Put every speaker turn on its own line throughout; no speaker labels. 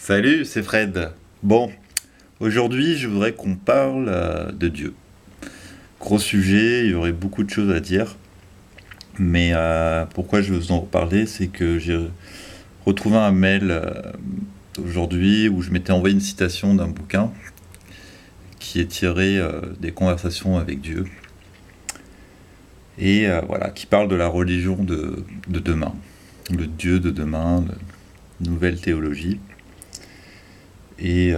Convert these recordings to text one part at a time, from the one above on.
Salut, c'est Fred. Bon, aujourd'hui, je voudrais qu'on parle de Dieu. Gros sujet, il y aurait beaucoup de choses à dire, mais pourquoi je veux vous en parler, c'est que j'ai retrouvé un mail aujourd'hui où je m'étais envoyé une citation d'un bouquin qui est tiré des conversations avec Dieu et voilà, qui parle de la religion de demain, le Dieu de demain, la nouvelle théologie. Et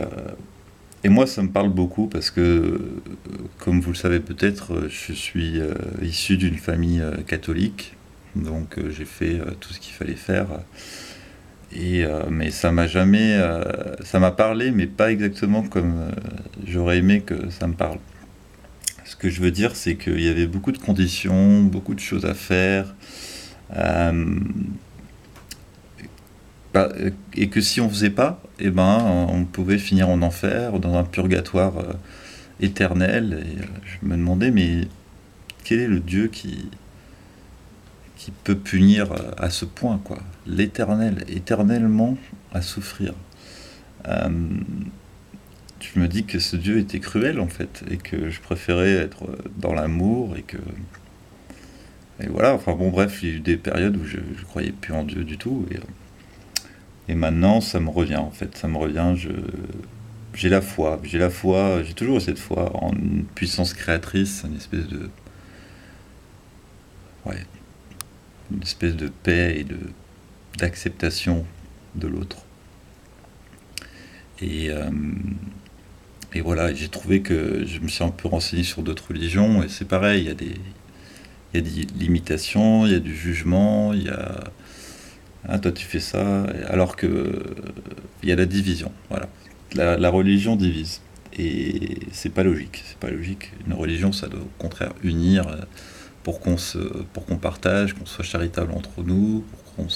Et moi, ça me parle beaucoup parce que, comme vous le savez peut-être, je suis issu d'une famille catholique. Donc, j'ai fait tout ce qu'il fallait faire. Mais ça m'a jamais. Ça m'a parlé, mais pas exactement comme j'aurais aimé que ça me parle. Ce que je veux dire, c'est qu'il y avait beaucoup de conditions, beaucoup de choses à faire. euh, et que si on faisait pas, eh ben, on pouvait finir en enfer, dans un purgatoire éternel. Et je me demandais, mais quel est le Dieu qui peut punir à ce point, quoi? L'éternel, éternellement à souffrir. Euh, je me dis que ce Dieu était cruel, en fait, et que je préférais être dans l'amour, et que. Et voilà, enfin bon, bref, il y a eu des périodes où je croyais plus en Dieu du tout, et maintenant, ça me revient, en fait, ça me revient, j'ai toujours eu cette foi en une puissance créatrice, une espèce de, ouais, une espèce de paix d'acceptation de l'autre. Et, euh, et voilà, j'ai trouvé que je me suis un peu renseigné sur d'autres religions, et c'est pareil, il y a des limitations, il y a du jugement, il y a ah, toi tu fais ça, alors que il y a la division. Voilà, la religion divise. Et c'est pas logique, c'est pas logique. Une religion, ça doit au contraire unir pour qu'on partage, qu'on soit charitable entre nous, pour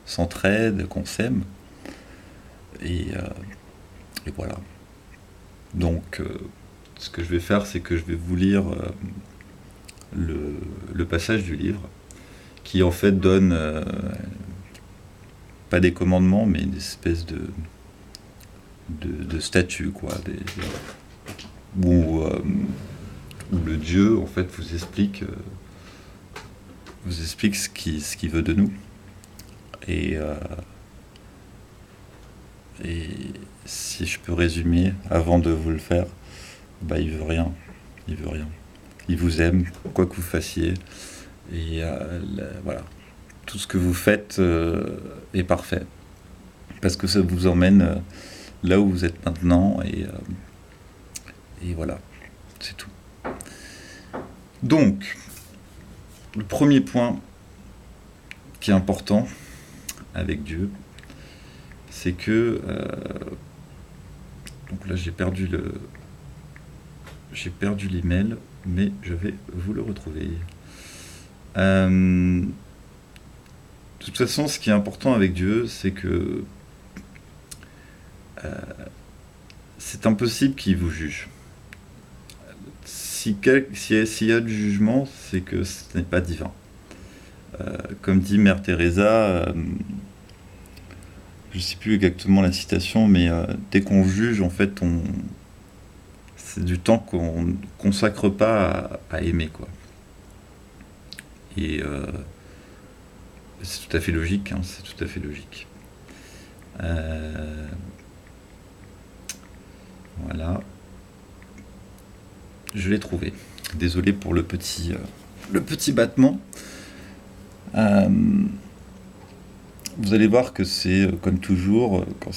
s'entraide, qu'on s'aime. Et, euh, et voilà. Donc, ce que je vais faire, c'est que je vais vous lire le passage du livre qui en fait donne pas des commandements, mais des espèces de statuts, quoi, où, euh, où le Dieu en fait vous explique ce qu'il veut de nous. Et, euh, et si je peux résumer avant de vous le faire, bah il veut rien, il veut rien. Il vous aime, quoi que vous fassiez. Et voilà, tout ce que vous faites est parfait. Parce que ça vous emmène là où vous êtes maintenant. Et voilà, c'est tout. Donc, le premier point qui est important avec Dieu, c'est que donc là j'ai perdu l'email, mais je vais vous le retrouver. De toute façon, ce qui est important avec Dieu, c'est que euh, c'est impossible qu'il vous juge. S'il y a du jugement, c'est que ce n'est pas divin. Comme dit Mère Teresa, je ne sais plus exactement la citation, mais dès qu'on juge, en fait, c'est du temps qu'on ne consacre pas à aimer, quoi. Et c'est tout à fait logique, hein, c'est tout à fait logique. Euh, voilà, je l'ai trouvé. Désolé pour le petit battement. Euh, vous allez voir que c'est comme toujours, quand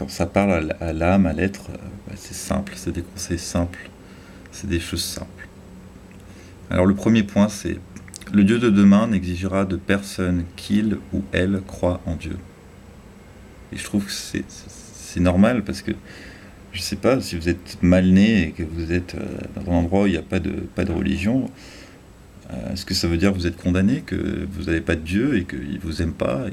ça parle à l'âme, à l'être, bah, c'est simple, c'est des conseils simples, c'est des choses simples. Alors le premier point, c'est le Dieu de demain n'exigera de personne qu'il ou elle croit en Dieu. Et je trouve que c'est normal parce que je sais pas si vous êtes mal né et que vous êtes dans un endroit où il n'y a pas de religion. Est-ce que ça veut dire que vous êtes condamné, que vous n'avez pas de Dieu et qu'il vous aime pas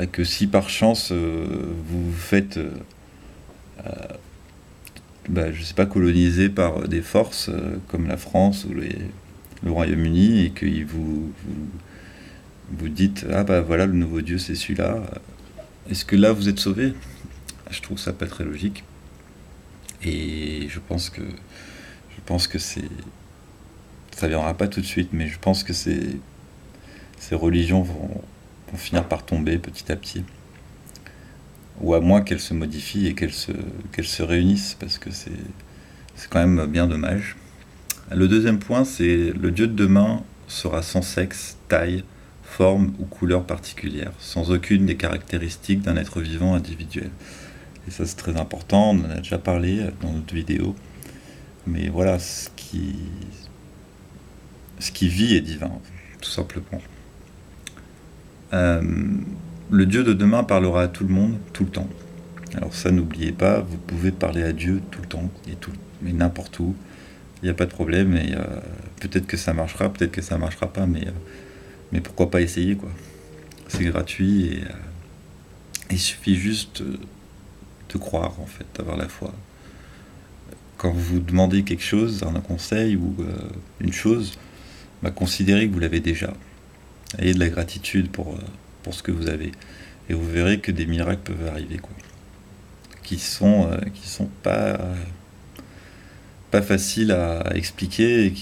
et que si par chance vous vous faites bah, je sais pas, colonisé par des forces comme la France ou le Royaume-Uni et qu'ils Vous dites, ah bah voilà, le nouveau Dieu, c'est celui-là. Est-ce que là, vous êtes sauvé? Je trouve ça pas très logique. Et je pense que ça viendra pas tout de suite, mais je pense que ces religions vont finir par tomber petit à petit. Ou à moins qu'elles se modifient et qu'elles se réunissent, parce que c'est quand même bien dommage. Le deuxième point, c'est le Dieu de demain sera sans sexe, taille, forme ou couleur particulière, sans aucune des caractéristiques d'un être vivant individuel. Et ça, c'est très important, on en a déjà parlé dans notre vidéo. Mais voilà, ce qui vit est divin, tout simplement. Euh, le Dieu de demain parlera à tout le monde, tout le temps. Alors ça, n'oubliez pas, vous pouvez parler à Dieu tout le temps, mais n'importe où. Il n'y a pas de problème, et peut-être que ça marchera, peut-être que ça marchera pas, mais pourquoi pas essayer, quoi. C'est gratuit, et il suffit juste de croire, en fait, d'avoir la foi. Quand vous vous demandez quelque chose, un conseil ou une chose, bah, considérez que vous l'avez déjà. Ayez de la gratitude pour ce que vous avez. Et vous verrez que des miracles peuvent arriver, quoi. Qui sont pas faciles à expliquer.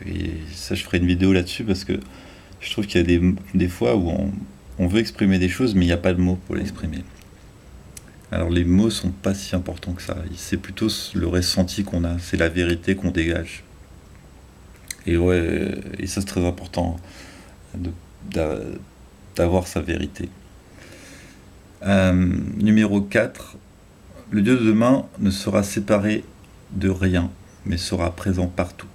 Et ça, je ferai une vidéo là-dessus parce que je trouve qu'il y a des fois où on veut exprimer des choses, mais il n'y a pas de mots pour l'exprimer. Alors les mots sont pas si importants que ça. C'est plutôt le ressenti qu'on a, c'est la vérité qu'on dégage. Et ouais, et ça c'est très important de- d'a- d'avoir sa vérité. Numéro 4, le Dieu de demain ne sera séparé de rien, mais sera présent partout.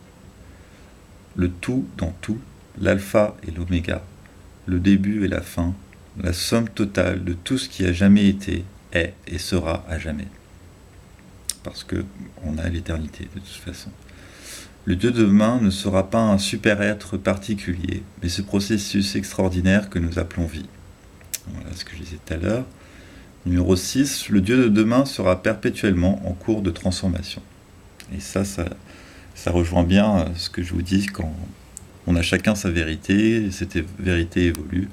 Le tout dans tout, l'alpha et l'oméga, le début et la fin, la somme totale de tout ce qui a jamais été, est et sera à jamais. Parce que on a l'éternité de toute façon. Le Dieu de demain ne sera pas un super-être particulier, mais ce processus extraordinaire que nous appelons vie. Voilà ce que je disais tout à l'heure. Numéro 6, le Dieu de demain sera perpétuellement en cours de transformation. Et ça rejoint bien ce que je vous dis quand on a chacun sa vérité, cette vérité évolue.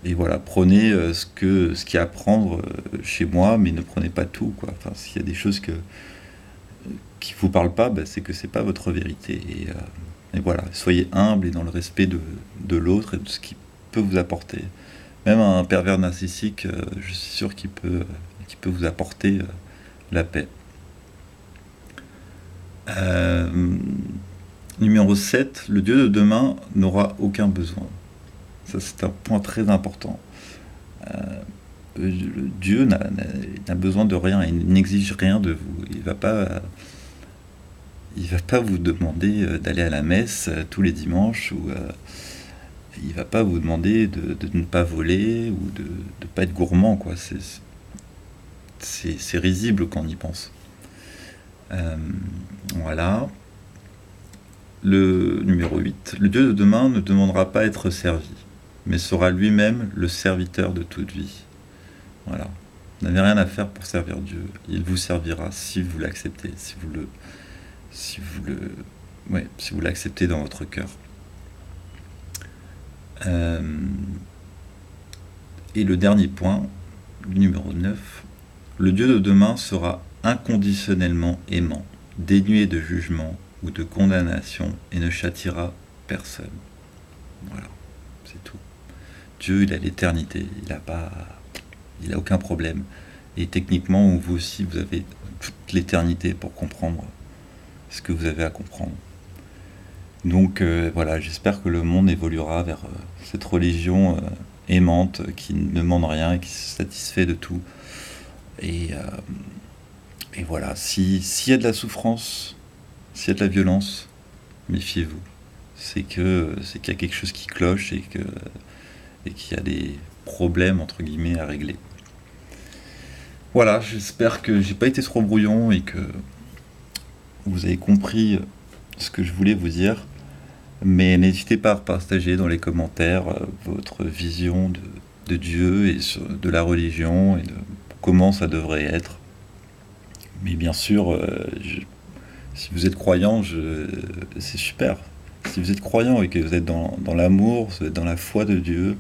Et voilà, prenez ce qu'il y a à prendre chez moi, mais ne prenez pas tout, quoi. Enfin, s'il y a des choses qui ne vous parlent pas, bah, c'est que c'est pas votre vérité. Et voilà, soyez humble et dans le respect de l'autre et de ce qu'il peut vous apporter. Même un pervers narcissique, je suis sûr qu'il peut vous apporter la paix. Euh, Numéro 7, le Dieu de demain n'aura aucun besoin. Ça, c'est un point très important. Dieu n'a besoin de rien, il n'exige rien de vous. Il va pas vous demander d'aller à la messe tous les dimanches, ou il va pas vous demander de ne pas voler ou de ne pas être gourmand, quoi. C'est risible quand on y pense. Voilà. Le numéro 8. Le Dieu de demain ne demandera pas à être servi, mais sera lui-même le serviteur de toute vie. Voilà. Vous n'avez rien à faire pour servir Dieu. Il vous servira si vous l'acceptez, si vous l'acceptez dans votre cœur. Et le dernier point, le numéro 9, le Dieu de demain sera inconditionnellement aimant, dénué de jugement ou de condamnation, et ne châtiera personne. Voilà, c'est tout. Dieu, il a l'éternité, il a aucun problème. Et techniquement, vous aussi, vous avez toute l'éternité pour comprendre ce que vous avez à comprendre. Donc voilà, j'espère que le monde évoluera vers cette religion aimante qui ne demande rien et qui se satisfait de tout. Et voilà, s'il y a de la souffrance, s'il y a de la violence, méfiez-vous. C'est qu'il y a quelque chose qui cloche et qu'il y a des problèmes entre guillemets à régler. Voilà, j'espère que j'ai pas été trop brouillon et que vous avez compris ce que je voulais vous dire. Mais n'hésitez pas à partager dans les commentaires votre vision de Dieu et de la religion et de comment ça devrait être. Mais bien sûr, si vous êtes croyant, c'est super. Si vous êtes croyant et que vous êtes dans l'amour, vous êtes dans la foi de Dieu,